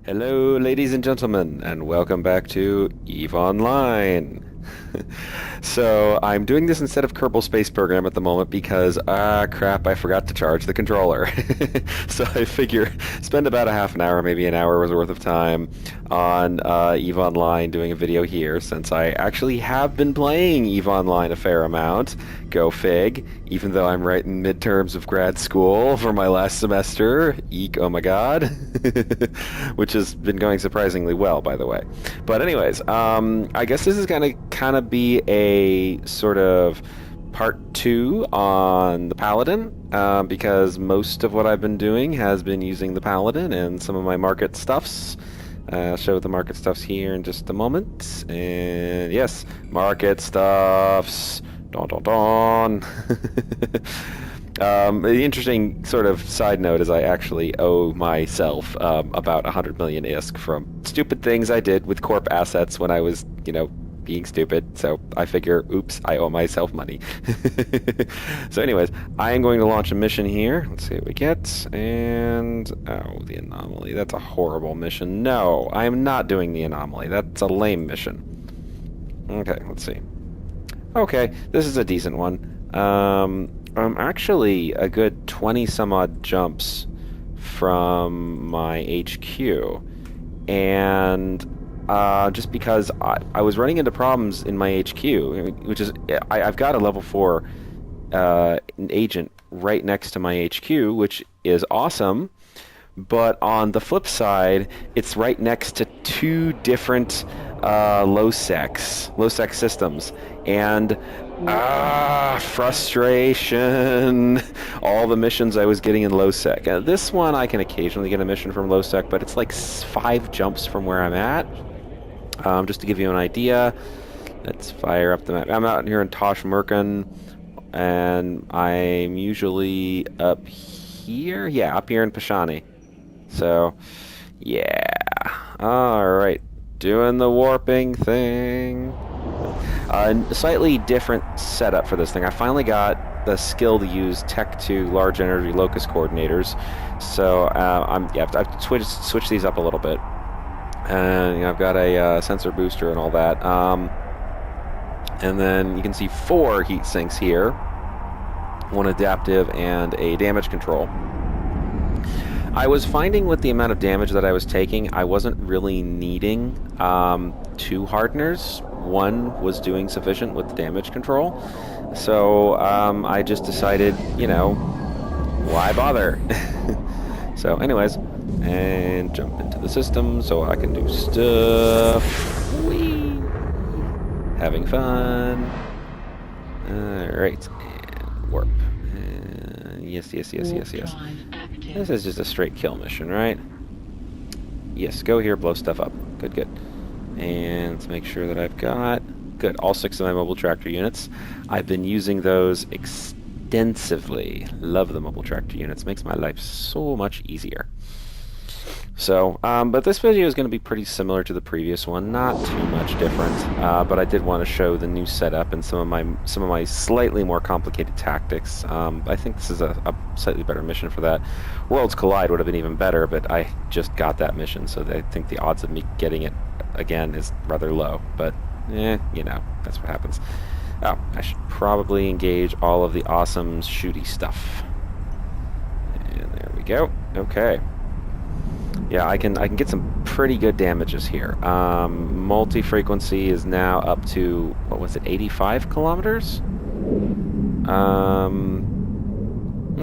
Hello, ladies and gentlemen, and welcome back to EVE Online. So, I'm doing this instead of Kerbal Space Program at the moment because, crap, I forgot to charge the controller. So I figure spend about a half an hour, maybe an hour's worth of time on EVE Online doing a video here since I actually have been playing EVE Online a fair amount. Go fig, even though I'm right in midterms of grad school for my last semester. Eek, oh my god. Which has been going surprisingly well, by the way. But anyways, I guess this is gonna kind of be a sort of part two on the Paladin, because most of what I've been doing has been using the Paladin and some of my market stuffs. I'll show the market stuffs here in just a moment. And yes, market stuffs. Don don don. The interesting sort of side note is I actually owe myself about 100 million ISK from stupid things I did with corp assets when I was, being stupid. So I figure, oops, I owe myself money. So anyways, I am going to launch a mission here. Let's see what we get. And, oh, the anomaly. That's a horrible mission. No, I am not doing the anomaly. That's a lame mission. Okay, let's see. Okay, this is a decent one. I'm actually a good 20 some odd jumps from my HQ. And just because I was running into problems in my HQ, which is I've got a level 4 agent right next to my HQ, which is awesome. But on the flip side, it's right next to two different low-sec systems, and frustration. All the missions I was getting in low-sec. This one I can occasionally get a mission from low-sec, but it's like 5 jumps from where I'm at. Just to give you an idea, let's fire up the map. I'm out here in Toshmerkan, and I'm usually up here. Yeah, up here in Pashani. So, yeah. Alright. Doing the warping thing. A slightly different setup for this thing. I finally got the skill to use Tech 2 Large Energy Locus Coordinators. So, I've switched these up a little bit. And I've got a sensor booster and all that. And then you can see 4 heat sinks here. 1 adaptive and a damage control. I was finding with the amount of damage that I was taking, I wasn't really needing 2 hardeners. 1 was doing sufficient with the damage control. So I just decided, why bother? So anyways, and jump into the system so I can do stuff. Whee! Having fun. Alright, and warp. Yes. This is just a straight kill mission, right? Yes, go here, blow stuff up. Good. And let's make sure that I've got... Good, all 6 of my mobile tractor units. I've been using those extensively. Love the mobile tractor units. Makes my life so much easier. So, but this video is going to be pretty similar to the previous one, not too much different. But I did want to show the new setup and some of my slightly more complicated tactics. I think this is a slightly better mission for that. Worlds Collide would have been even better, but I just got that mission, so I think the odds of me getting it again is rather low. But, that's what happens. Oh, I should probably engage all of the awesome shooty stuff. And there we go. Okay. Yeah, I can get some pretty good damages here. Multi-frequency is now up to, what was it, 85 kilometers? Yeah,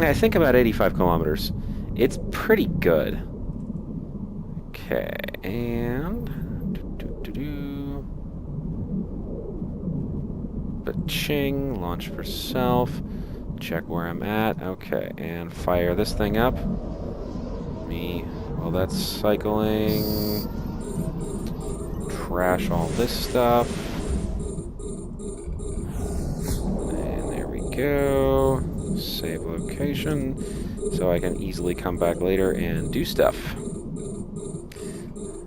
I think about 85 kilometers. It's pretty good. Okay, and... Ba-ching, launch for self. Check where I'm at. Okay, and fire this thing up. Well, that's cycling. Trash all this stuff. And there we go. Save location. So I can easily come back later and do stuff.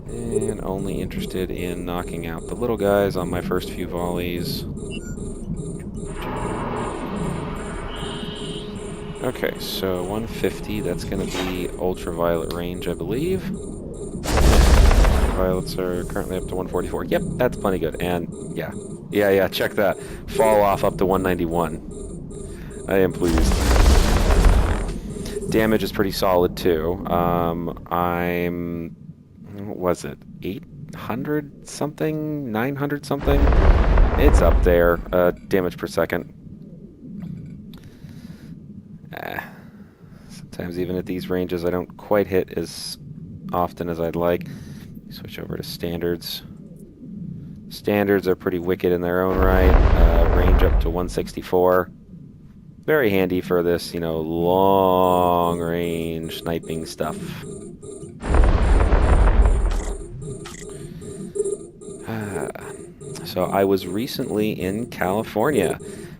And only interested in knocking out the little guys on my first few volleys. Okay, so 150, that's going to be ultraviolet range, I believe. Pilots are currently up to 144. Yep, that's plenty good. And yeah, yeah, check that. Fall off up to 191. I am pleased. Damage is pretty solid too. What was it? 800 something? 900 something? It's up there. Damage per second. Sometimes even at these ranges I don't quite hit as often as I'd like. Switch over to standards. Standards are pretty wicked in their own right. Range up to 164. Very handy for this, long range sniping stuff. So I was recently in California,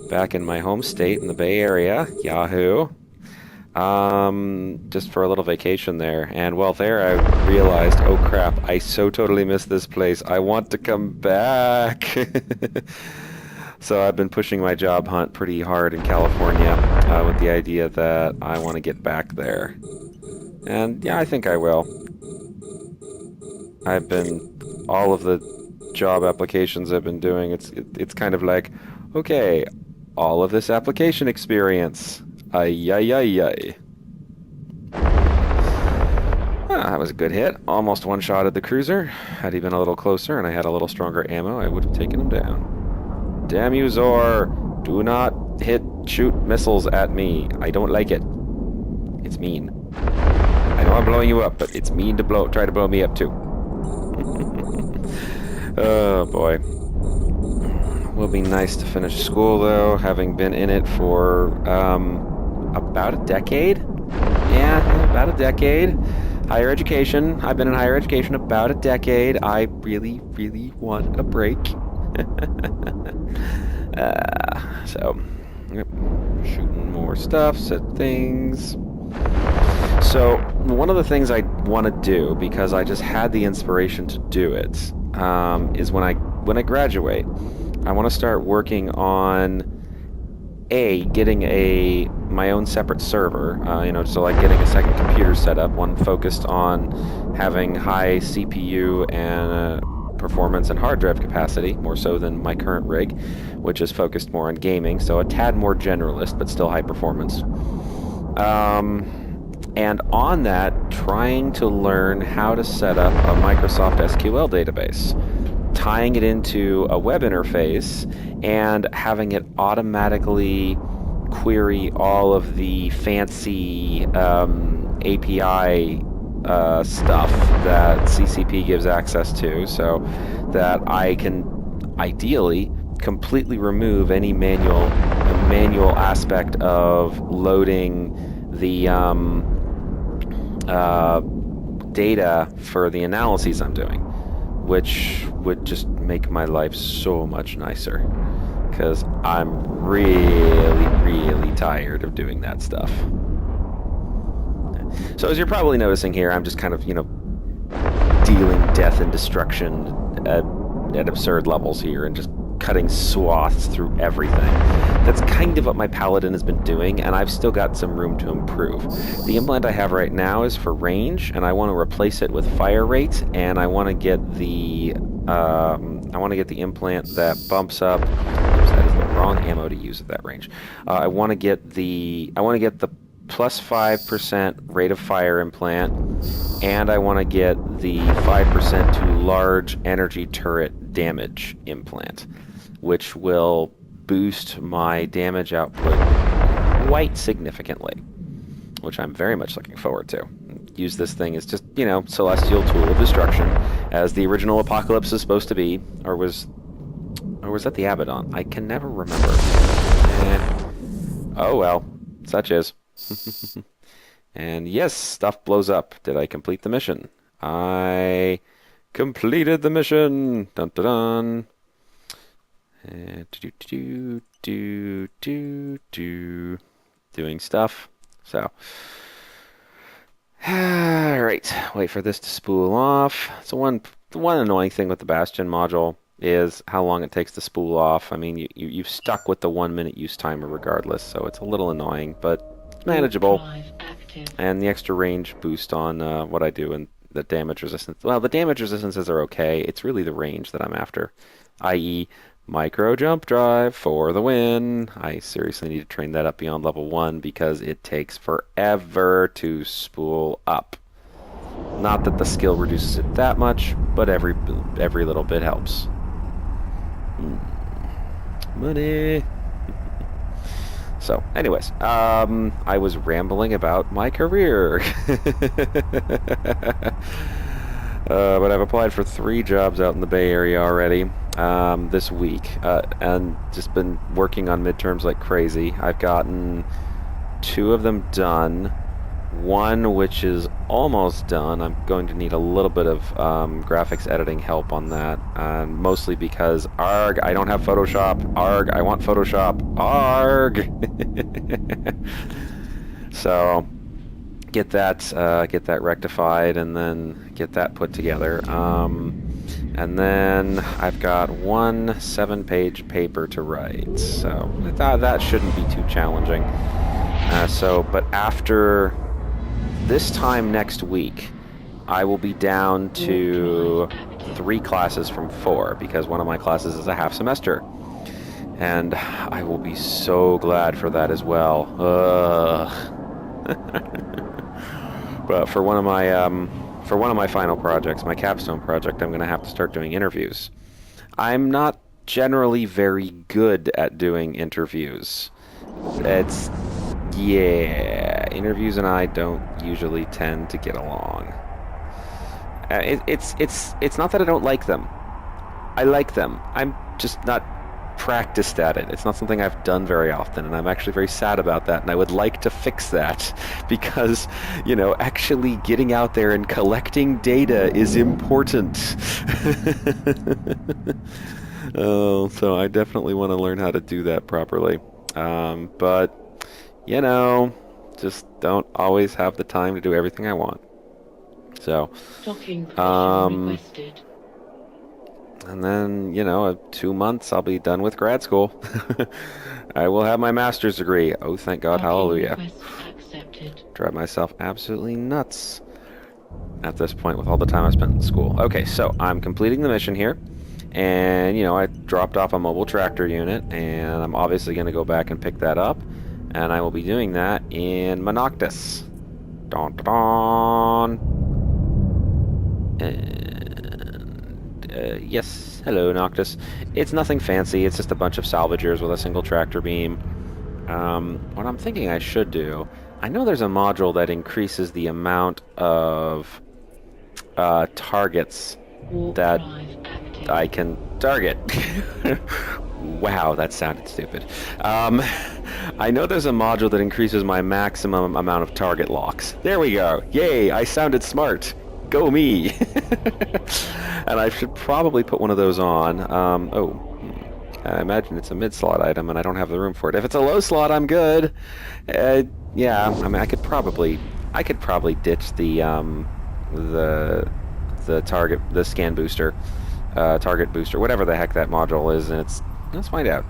back in my home state in the Bay Area, Yahoo. Just for a little vacation there. And while there, I realized, oh crap, I so totally missed this place. I want to come back. So I've been pushing my job hunt pretty hard in California with the idea that I want to get back there. And yeah, I think I will. All of the job applications I've been doing, it's kind of like, okay, all of this application experience. Ay, ay, ay, ay. That was a good hit. Almost one-shotted the cruiser. Had he been a little closer and I had a little stronger ammo, I would have taken him down. Damn you, Zor. Do not shoot missiles at me. I don't like it. It's mean. I know I'm blowing you up, but it's mean to try to blow me up too. Oh boy. Will be nice to finish school though, having been in it for about a decade. Yeah, about a decade. Higher education. I've been in higher education about a decade. I really, really want a break. So, yep. Shooting more stuff, set things. So, one of the things I want to do, because I just had the inspiration to do it, is when I graduate, I want to start working on getting my own separate server, so like getting a second computer set up, one focused on having high CPU and performance and hard drive capacity, more so than my current rig, which is focused more on gaming, so a tad more generalist, but still high performance. And on that, trying to learn how to set up a Microsoft SQL database, tying it into a web interface, and having it automatically query all of the fancy API stuff that CCP gives access to, so that I can ideally completely remove any manual aspect of loading the data for the analyses I'm doing, which would just make my life so much nicer, because I'm really, really tired of doing that stuff. So as you're probably noticing here, I'm just kind of, dealing death and destruction at absurd levels here, and just cutting swaths through everything. That's kind of what my Paladin has been doing, and I've still got some room to improve. The implant I have right now is for range, and I want to replace it with fire rate, and I want to get the implant that bumps up. Oops, that is the wrong ammo to use at that range. I want to get the plus 5% rate of fire implant, and I want to get the 5% to large energy turret damage implant, which will boost my damage output quite significantly, which I'm very much looking forward to. Use this thing as just, celestial tool of destruction, as the original Apocalypse is supposed to be, or was that the Abaddon? I can never remember. Oh well, such is. And yes, stuff blows up. Did I complete the mission? I completed the mission. Dun dun dun. Doing stuff. So, alright, wait for this to spool off. So the one annoying thing with the Bastion module is how long it takes to spool off. I mean, you've stuck with the 1 minute use timer regardless, so it's a little annoying, but it's manageable. And the extra range boost on what I do the damage resistance. Well, the damage resistances are okay. It's really the range that I'm after, i.e., micro jump drive for the win. I seriously need to train that up beyond level 1 because it takes forever to spool up. Not that the skill reduces it that much, but every little bit helps. Money. So, anyways, I was rambling about my career. But I've applied for 3 jobs out in the Bay Area already this week, and just been working on midterms like crazy. I've gotten 2 of them done. 1 which is almost done. I'm going to need a little bit of graphics editing help on that, mostly because ARG, I don't have Photoshop. ARG, I want Photoshop. ARG! So get that rectified, and then get that put together. And then I've got 1 7-page paper to write, so that shouldn't be too challenging. But after this time next week, I will be down to 3 classes from 4, because one of my classes is a half semester. And I will be so glad for that as well. But for one of my final projects, my capstone project, I'm going to have to start doing interviews. I'm not generally very good at doing interviews. Interviews and I don't usually tend to get along. It's not that I don't like them. I like them. I'm just not practiced at it. It's not something I've done very often, and I'm actually very sad about that, and I would like to fix that, because, actually getting out there and collecting data is important. So I definitely want to learn how to do that properly. But just don't always have the time to do everything I want. So, requested. And then, 2 months, I'll be done with grad school. I will have my master's degree. Oh, thank God, hallelujah. Drive myself absolutely nuts at this point with all the time I spent in school. Okay, so I'm completing the mission here. And, I dropped off a mobile tractor unit, and I'm obviously going to go back and pick that up. And I will be doing that in Monoctus. Don, don, don. Yes, hello, Noctis. It's nothing fancy. It's just a bunch of salvagers with a single tractor beam. What I'm thinking I should do, I know there's a module that increases the amount of targets that I can target. Wow, that sounded stupid. I know there's a module that increases my maximum amount of target locks. There we go. Yay, I sounded smart. Go me. And I should probably put one of those on. I imagine it's a mid-slot item, and I don't have the room for it. If it's a low slot, I'm good. Yeah, I mean, I could probably ditch the target, the scan booster, target booster, whatever the heck that module is, and let's find out.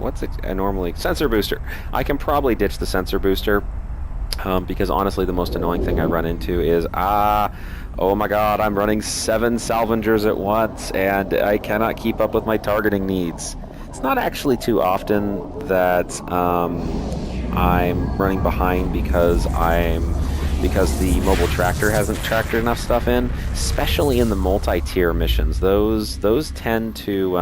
What's it normally? Sensor booster. I can probably ditch the sensor booster. Because honestly, the most annoying thing I run into is, oh my God, I'm running 7 salvagers at once, and I cannot keep up with my targeting needs. It's not actually too often that I'm running behind because the mobile tractor hasn't tracked enough stuff in, especially in the multi-tier missions. Those tend to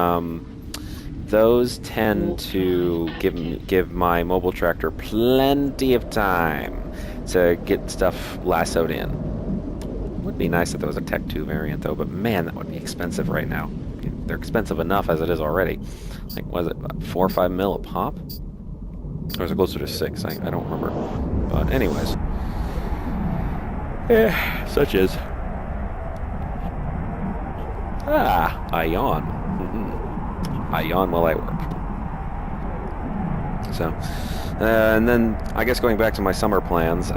give my mobile tractor plenty of time to get stuff lassoed in. Would be nice if there was a Tech 2 variant, though, but man, that would be expensive right now. They're expensive enough as it is already. Like, was it 4 or 5 mil a pop? Or was it closer to 6? I don't remember. But anyways. Such is. I yawn. I yawn while I work. So, and then I guess going back to my summer plans,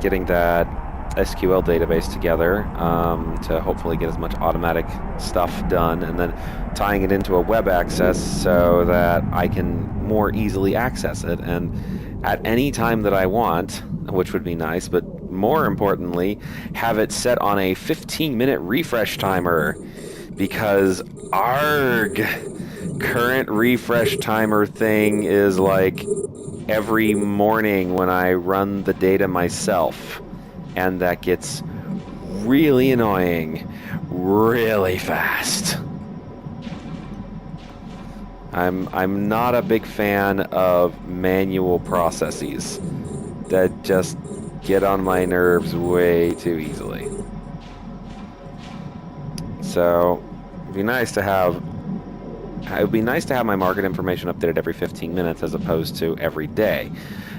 getting that SQL database together to hopefully get as much automatic stuff done, and then tying it into a web access so that I can more easily access it, and at any time that I want, which would be nice, but more importantly, have it set on a 15-minute refresh timer, because ARG, current refresh timer thing is like every morning when I run the data myself, and that gets really annoying really fast. I'm not a big fan of manual processes that just get on my nerves way too easily. So it'd be nice to have my market information updated every 15 minutes as opposed to every day.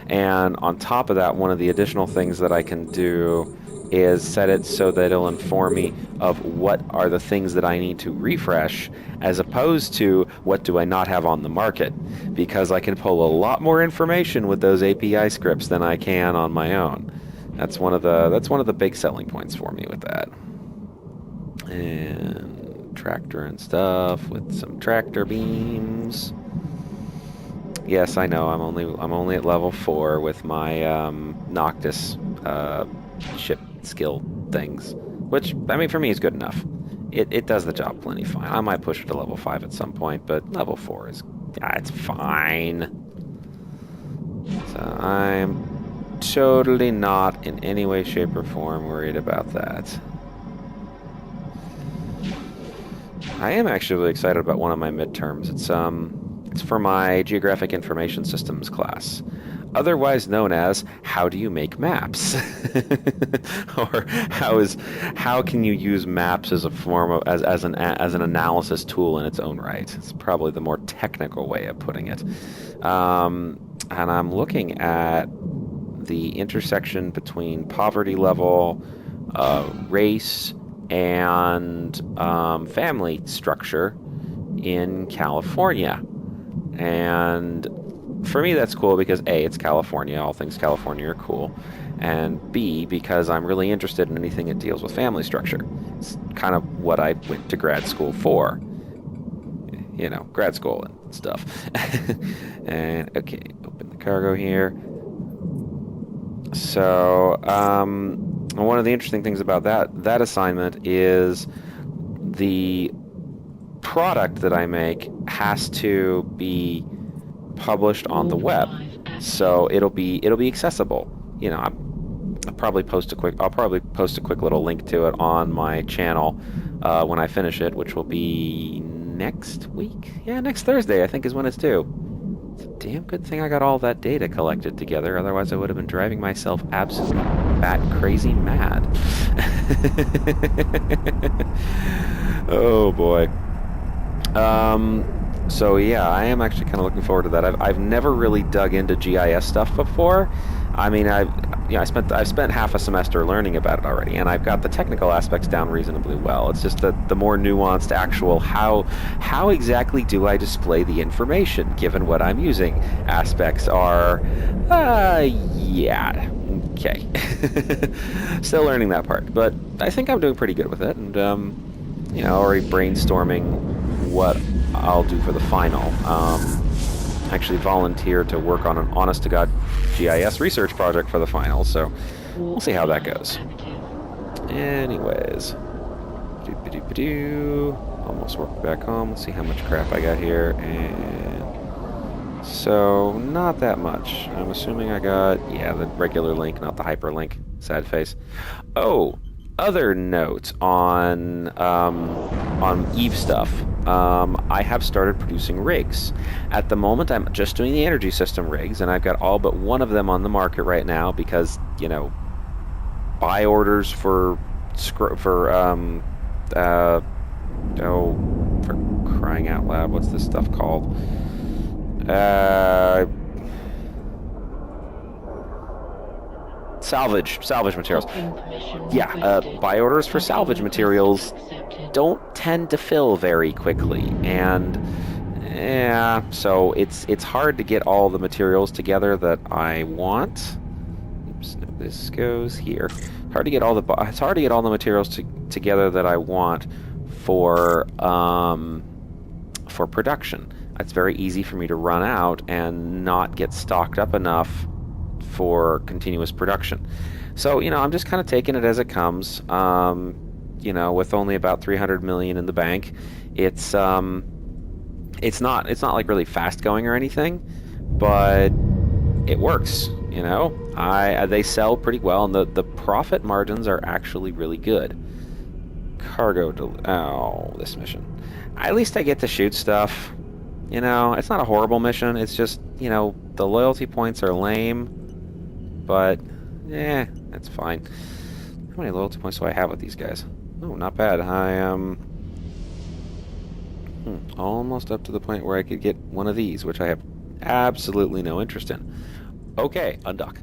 And on top of that, one of the additional things that I can do is set it so that it'll inform me of what are the things that I need to refresh, as opposed to what do I not have on the market, because I can pull a lot more information with those API scripts than I can on my own. That's one of the big selling points for me with that. And tractor and stuff with some tractor beams. Yes, I know. I'm only at level 4 with my Noctis ship skill things, which I mean for me is good enough. It does the job plenty fine. I might push it to level 5 at some point, but level 4 is it's fine. So I'm totally not in any way, shape, or form worried about that. I am actually really excited about one of my midterms. It's for my Geographic Information Systems class, otherwise known as How Do You Make Maps? Or how can you use maps as a form of as an analysis tool in its own right? It's probably the more technical way of putting it. And I'm looking at the intersection between poverty level, race, and family structure in California. And for me, that's cool because A, it's California. All things California are cool. And B, because I'm really interested in anything that deals with family structure. It's kind of what I went to grad school for. You know, grad school and stuff. And, okay, open the cargo here. So, one of the interesting things about that assignment is the product that I make has to be published on the web, so it'll be accessible. You know, I'll probably post a quick little link to it on my channel when I finish it, which will be next week. Yeah, next Thursday I think is when it's due. It's a damn good thing I got all that data collected together, otherwise I would have been driving myself absolutely bat crazy mad. Oh boy. So yeah, I am actually kind of looking forward to that. I've never really dug into GIS stuff before. I mean, I've spent half a semester learning about it already, and I've got the technical aspects down reasonably well. It's just the more nuanced actual how exactly do I display the information given what I'm using aspects are, yeah, okay. Still learning that part, but I think I'm doing pretty good with it, and you know, already brainstorming what I'll do for the final. Actually volunteered to work on an honest-to-God GIS research project for the final, so we'll see how that goes. Anyways, almost worked back home. Let's see how much crap I got here, and so not that much. I'm assuming I got, yeah, the regular link, not the hyperlink. Sad face. Oh, other note on Eve stuff. I have started producing rigs. At the moment, I'm just doing the energy system rigs, and I've got all but one of them on the market right now because, you know, buy orders for crying out loud, what's this stuff called? Salvage materials. Yeah, buy orders for salvage materials don't tend to fill very quickly, and yeah, so it's hard to get all the materials together that I want. Oops, no, this goes here. It's hard to get all the materials together that I want for production. It's very easy for me to run out and not get stocked up enough for continuous production. So, I'm just kind of taking it as it comes. With only about 300 million in the bank, it's it's not like really fast going or anything, but it works. They sell pretty well, and the profit margins are actually really good. Oh, this mission. At least I get to shoot stuff. It's not a horrible mission. It's just, the loyalty points are lame, but that's fine. How many loyalty points do I have with these guys? Oh, not bad. I am almost up to the point where I could get one of these, which I have absolutely no interest in. Okay, undock.